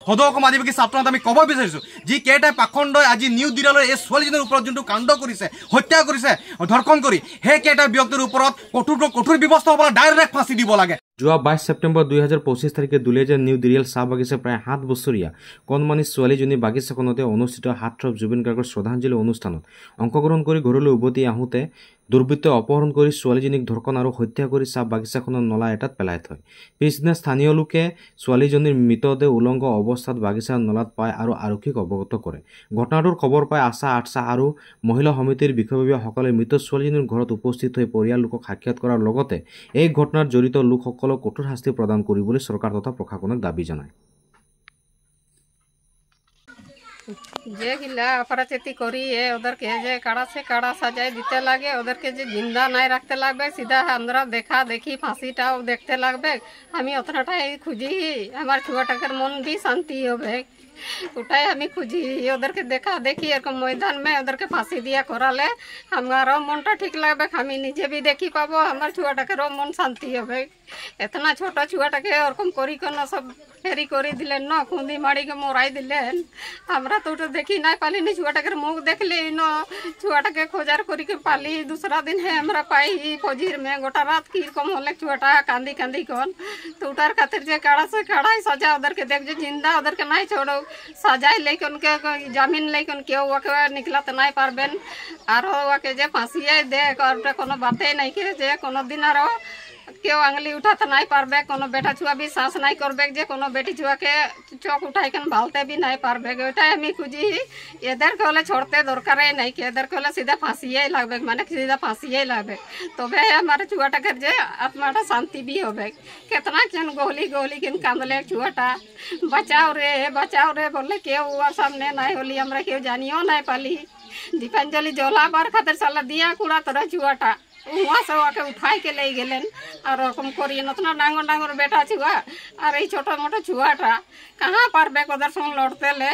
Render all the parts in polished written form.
সদৌ অসম আদিবাসী ছাত্ৰ সন্থাই আমি ক'ব বিচাৰিছোঁ যি কেইটাই পাখণ্ডই আজি নিউ দিল্লীৰ এই ছোৱালীজনীৰ ওপৰত যোনটো কাণ্ড কৰিছে হত্যা কৰিছে ধৰ্ষণ কৰি সেই কেইটা ব্যক্তিৰ ওপৰত কঠোৰ ব্যৱস্থা হ'ব ডাইৰেক্ট ফাঁচি দিব লাগে। যোৱা 22 ছেপ্টেম্বৰ 2025 তাৰিখে দুলিয়াজান নিউ দিৰিয়াল চাহ বাগিচা প্ৰায় 7 বছৰীয়া কণমানি ছোৱালীজনী বাগিচাখনতে অনুষ্ঠিত হাতথ্ৰব জুবিন গাৰ্গৰ শ্ৰদ্ধাঞ্জলি অনুষ্ঠানত অংশগ্ৰহণ কৰি ঘৰলৈ উভতি আহোঁতে দুৰ্বৃত্তই অপহৰণ কৰি ছোৱালীজনীক ধৰ্ষণ আৰু হত্যা কৰি চাহ বাগিচাখনৰ নলা এটাত পেলাই থয়। পিছদিনা স্থানীয় লোকে ছোৱালীজনীৰ মৃতদেহ উলংগ অৱস্থাত বাগিচাৰ নলাত পায় আৰু আৰক্ষীক অৱগত কৰে। ঘটনাটোৰ খবৰ পাই আশা আটছা আৰু মহিলা সমিতিৰ বিষয়ববীয়াসকলে মৃত ছোৱালীজনীৰ ঘৰত উপস্থিত হৈ পৰিয়াল লোকক সাক্ষাৎ কৰাৰ লগতে এই ঘটনাত জড়িত লোকসকলক কঠোৰ শাস্তি প্ৰদান কৰিবলৈ চৰকাৰ তথা প্ৰশাসনক দাবী জনায়। जे गिला अपराचेती करी है उधर के जे काड़ा से काड़ा सजाए दीते लगे उधर के जे जिंदा नहीं रखते लगबे सीधा हमरा देखा देखी फांसीटा देखते लगबे हमें उतनाटा खुजी हमारे छुआटाकर मन भी शांति होबे उठाए हमें खुजी उधर के देखा देखी मैदान में उधर के फांसी दिया कराले हमारा मनटा ठीक लगबे हमें निजे भी देखी पाबो हमारे छुआटाकर मन शांति होबे इतना छोटा छुआटाके ओरकम करी कन सब फेरी करी दिलेन न खुंदी माड़ी के मोराई दिलेन हमरा तो देखी ना पाली नहीं छुआटाके मुख देखली न छुआटाके खोजार करी के पाली दूसरा दिन है हमरा पाई फौजीर में गोटा रात की कम होले छुआटा कांदी कांदी कन तो उतार खातिर जे काड़ा से काड़ा सजा उधर के देख जे जिंदा उधर के नहीं छोड़ो सजाए लेकिन के जमीन लेकिन के ओके निकला तो नहीं पारबेन आरो ओके जे फांसी दे और कोनो बातें नहीं के जे कोनो दिन आरो क्यों आंगली उठा तो नहीं पारबे कोनो बेटा छुआ भी सांस नहीं करबे जे कोनो बेटी छुआ के चौक उठाई कन भालते भी नहीं पारबे ओटा हमें खुजी इधर के होले छोड़ते दरकार है नहीं कि इधर के होले सीधा फांसी ही लगबे माने सीधा फांसी ही लगबे तो बे हमारे छुआटा कर जे आत्माटा शांति भी होबे कितना किन गोली गोली किन कांदले छुआटा बचाओ रे बोले के हुआ सामने नहीं होली हमरा के जानियो नहीं पाली दीपांजलि जोला बार खातिर साला दिया कूड़ा तरह छुआटा वहाँ से आके उठाई के ले गेलेन और ओरकम करी नतना डांगर डांगर बेटा छुआ और ये छोटा मोटा छुआटा कहाँ पर बेक उधर संग लौटते ले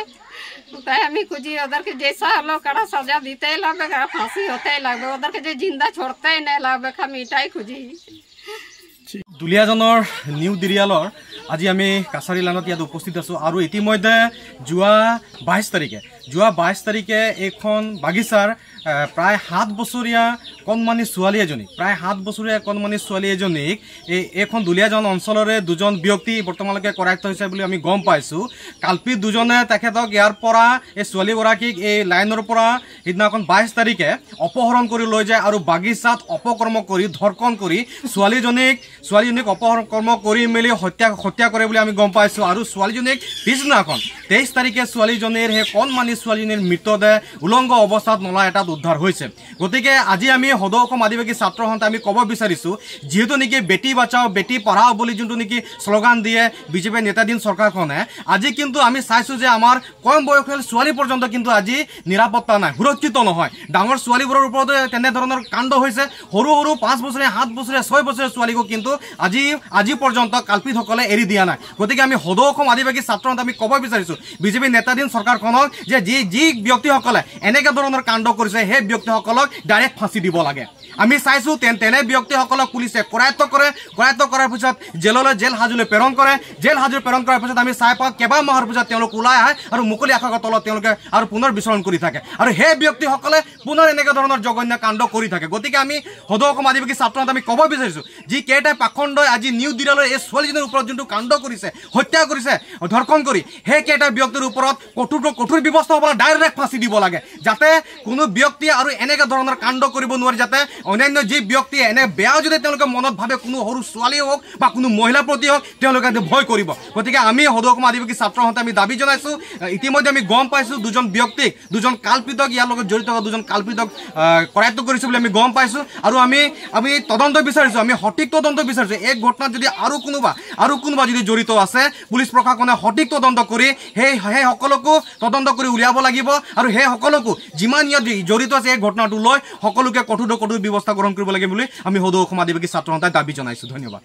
उठाए हमें कुछ उधर के जैसा लोग कड़ा सजा दीते ही लगबे फांसी होते ही लगबे उधर के जो जिंदा छोड़ते ही नहीं लगबे हम इटाई खुजी। দুলিয়াজানৰ নিউ দিৰিয়ালৰ আজি আমি কাছাৰী লাইনত ইয়াত উপস্থিত আছোঁ আৰু ইতিমধ্যে যোৱা 22 তাৰিখে এইখন বাগিচাৰ প্ৰায় 7 বছৰীয়া কণমানি ছোৱালী এজনীক এইখন দুলিয়াজান অঞ্চলৰে দুজন ব্যক্তি বৰ্তমানলৈকে কৰায়ত্ব হৈছে বুলি আমি গম পাইছোঁ। কালপিত দুজনে তেখেতক ইয়াৰ পৰা এই ছোৱালীগৰাকীক এই লাইনৰ পৰা সিদিনাখন 22 তাৰিখে অপহৰণ কৰি লৈ যায় আৰু বাগিচাত অপকৰ্ম কৰি ধৰ্ষণ কৰি ছোৱালীজনীক অপহৰণ কৰি মেলি হত্যা কৰে বুলি আমি গম পাইছোঁ আৰু ছোৱালীজনীক পিছদিনাখন 23 তাৰিখে ছোৱালীজনীৰ সেই কণমানি ছোৱালীজনীৰ মৃতদেহ উলংগ অৱস্থাত নলা এটাত উদ্ধাৰ হৈছে। গতিকে আজি আমি সদৌ অসম আদিবাসী ছাত্ৰ সন্থাই আমি ক'ব বিচাৰিছোঁ যিহেতু নেকি বেটি বাঁচাও বেটি পঢ়াও বুলি যোনটো নেকি শ্লোগান দিয়ে বিজেপি নেতাধীন চৰকাৰখনে আজি কিন্তু আমি চাইছোঁ যে আমাৰ কম বয়সীয়া ছোৱালী পৰ্যন্ত কিন্তু আজি নিৰাপত্তা নাই সুৰক্ষিত নহয়। ডাঙৰ ছোৱালীবোৰৰ ওপৰত তেনেধৰণৰ কাণ্ড হৈছে সৰু 5 বছৰীয়া 7 বছৰীয়া 6 বছৰীয়া ছোৱালীকো কিন্তু আজি পৰ্যন্ত কালপিতসকলে এৰি দিয়া নাই। গতিকে আমি সদৌ অসম আদিবাসী ছাত্ৰ সন্থাই আমি ক'ব বিচাৰিছোঁ বিজেপি নেতাধীন চৰকাৰখনক যে যি ব্যক্তিসকলে এনেকুৱা ধৰণৰ কাণ্ড কৰিছে সেই ব্যক্তিসকলক ডাইৰেক্ট ফাঁচি দিব লাগে। আমি চাইছোঁ তেনে ব্যক্তিসকলক পুলিচে কৰায়ত্ব কৰাৰ পিছত জেল হাজোলৈ প্ৰেৰণ কৰে। জেল হাজোলৈ প্ৰেৰণ কৰাৰ পিছত আমি চাই পাওঁ কেইবা মাহৰ পিছত তেওঁলোক ওলাই আহে আৰু মুকলি আকাশৰ তলত তেওঁলোকে আৰু পুনৰ বিচৰণ কৰি থাকে আৰু সেই ব্যক্তিসকলে পুনৰ এনেকুৱা ধৰণৰ জঘন্য কাণ্ড কৰি থাকে। গতিকে আমি সদৌ অসম আদিবাসী ছাত্ৰ সন্থাই আমি ক'ব বিচাৰিছোঁ যি কেইটাই পাখণ্ডই আজি নিউ দিল্লীৰ এই ছোৱালীজনীৰ ওপৰত যোনটো কাণ্ড কৰিছে হত্যা কৰিছে ধৰ্ষণ কৰি সেই কেইটা ব্যক্তিৰ ওপৰত কঠোৰ ব্যৱস্থা হ'ব ডাইৰেক্ট ফাঁচি দিব লাগে যাতে কোনো ব্যক্তি আৰু এনেকুৱা ধৰণৰ কাণ্ড কৰিব নোৱাৰে যাতে অন্যান্য যি ব্যক্তি এনে বেয়া যদি তেওঁলোকে মনত ভাবে কোনো সৰু ছোৱালী হওক বা কোনো মহিলাৰ প্ৰতি হওক তেওঁলোকে ভয় কৰিব। গতিকে আমি সদৌ অসম আদিবাসী ছাত্ৰ সন্থাই আমি দাবী জনাইছোঁ ইতিমধ্যে আমি গম পাইছোঁ দুজন কালপিতক ইয়াৰ লগত জড়িত দুজন কালপিতক কৰায়ত্ব কৰিছে বুলি আমি গম পাইছোঁ আৰু আমি তদন্ত বিচাৰিছোঁ আমি সঠিক তদন্ত বিচাৰিছোঁ। এই ঘটনাত যদি আৰু কোনোবা যদি জড়িত আছে পুলিচ প্ৰশাসনে সঠিক তদন্ত কৰি সেই সকলকো তদন্ত কৰি উলিয়াব লাগিব আৰু সেই সকলকো যিমান ইয়াত জড়িত আছে এই ঘটনাটো লৈ সকলোকে কঠোৰ ব্যৱস্থা গ্ৰহণ কৰিব লাগে বুলি আমি সদৌ অসম আদিবাসী ছাত্ৰ সন্থাই দাবী জনাইছোঁ। ধন্যবাদ।